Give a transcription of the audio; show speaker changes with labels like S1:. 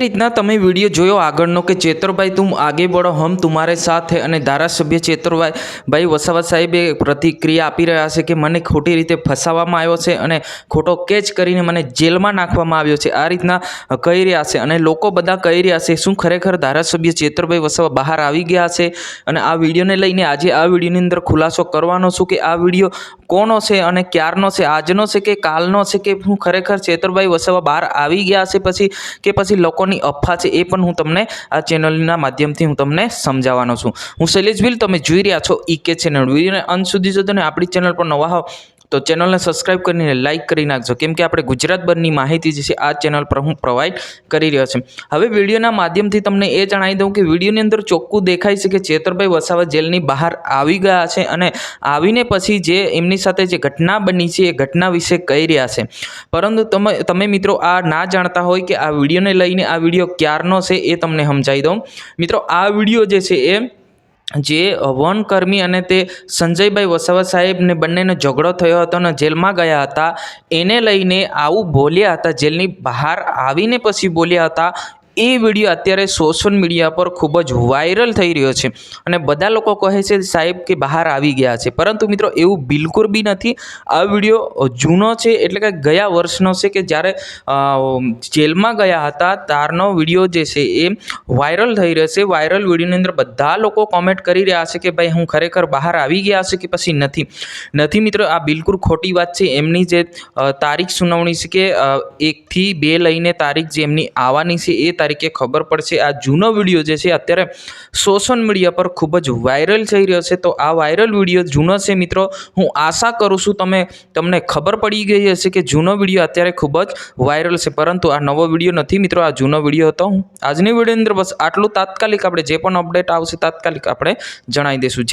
S1: રીતના તમે વિડીયો જોયો આગળનો કે ચેતરભાઈ તુમ આગે બઢો હમ તુમ્હારે સાથ હે અને ધારાસભ્ય ચેતરભાઈ વસાવા સાહેબે પ્રતિક્રિયા આપી રહ્યા છે કે મને ખોટી રીતે ફસાવવામાં આવ્યો છે અને ખોટો કેચ કરીને મને જેલમાં નાખવામાં આવ્યો છે, આ રીતના કહી રહ્યા છે અને લોકો બધા કહી રહ્યા છે શું ખરેખર ધારાસભ્ય ચેતરભાઈ વસાવા બહાર આવી ગયા છે? અને આ વિડીયોને લઈને આજે આ વિડીયોની અંદર ખુલાસો કરવાનો છું કે આ વિડીયો કોનો છે અને ક્યારનો છે, આજનો છે કે કાલનો છે, કે હું ખરેખર ચેતરભાઈ વસાવા બહાર આવી ગયા છે પછી લોકોની અફવા છે એ પણ હું તમને આ ચેનલના માધ્યમથી હું તમને સમજાવવાનો છું. હું શૈલેષ ભીલ, તમે જોઈ રહ્યા છો ઈકે ચેનલ. વિડીયોને અંત સુધી જોજો ને આપણી ચેનલ પર નવા હોવ તો ચેનલને સબસ્ક્રાઈબ કરીને લાઇક કરી નાખજો, કેમ કે આપણે ગુજરાતભરની માહિતી જે છે આ ચેનલ પર હું પ્રોવાઈડ કરી રહ્યો છું. હવે વિડીયોના માધ્યમથી તમને એ જણાવી દઉં કે વિડીયોની અંદર ચોખ્ખું દેખાય છે કે ચેતરભાઈ વસાવા જેલની બહાર આવી ગયા છે અને આવીને પછી જે એમની સાથે જે ઘટના બની છે એ ઘટના વિશે કહી રહ્યા છે. પરંતુ તમે મિત્રો આ ના જાણતા હોય કે આ વિડીયોને લઈને આ વિડીયો ક્યારનો છે એ તમને સમજાવી દઉં. મિત્રો આ વિડીયો જે છે એ જે વનકર્મી અને તે સંજયભાઈ વસાવા સાહેબને બંનેનો ઝઘડો થયો હતો અને જેલમાં ગયા હતા એને લઈને આવું બોલ્યા હતા, જેલની બહાર આવીને પછી બોલ્યા હતા. એ વિડીયો અત્યારે સોશિયલ મીડિયા પર ખૂબ જ વાયરલ થઈ રહ્યો છે અને બધા લોકો કહે છે સાહેબ કે બહાર આવી ગયા છે, પરંતુ મિત્રો એવું બિલકુલ બી નથી. આ વિડીયો જૂનો છે, એટલે કે ગયા વર્ષનો છે કે જ્યારે જેલમાં ગયા હતા ત્યારનો વિડીયો જે છે એ વાયરલ થઈ રહ્યો છે. વાયરલ વિડીયોની અંદર બધા લોકો કોમેન્ટ કરી રહ્યા છે કે ભાઈ હું ખરેખર બહાર આવી ગયા છે કે પછી નથી. મિત્રો આ બિલકુલ ખોટી વાત છે. એમની જે તારીખ સુનાવણી છે કે 1 થી 2 લઈને તારીખ જે એમની આવવાની છે એ તારીખે ખબર પડશે. આ જૂનો વિડીયો જે છે અત્યારે સોશિયલ મીડિયા પર ખૂબ જ વાયરલ થઈ રહ્યો છે. તો આ વાયરલ વિડીયો જૂનો છે મિત્રો. હું આશા કરું છું તમને ખબર પડી ગઈ હશે કે જૂનો વિડીયો અત્યારે ખૂબ જ વાયરલ છે, પરંતુ આ નવો વિડીયો નથી મિત્રો, આ જૂનો વિડીયો હતો. આજની વિડીયોની અંદર બસ આટલું. તાત્કાલિક આપણે જે પણ અપડેટ આવશે તાત્કાલિક આપણે જણાવી દઈશું.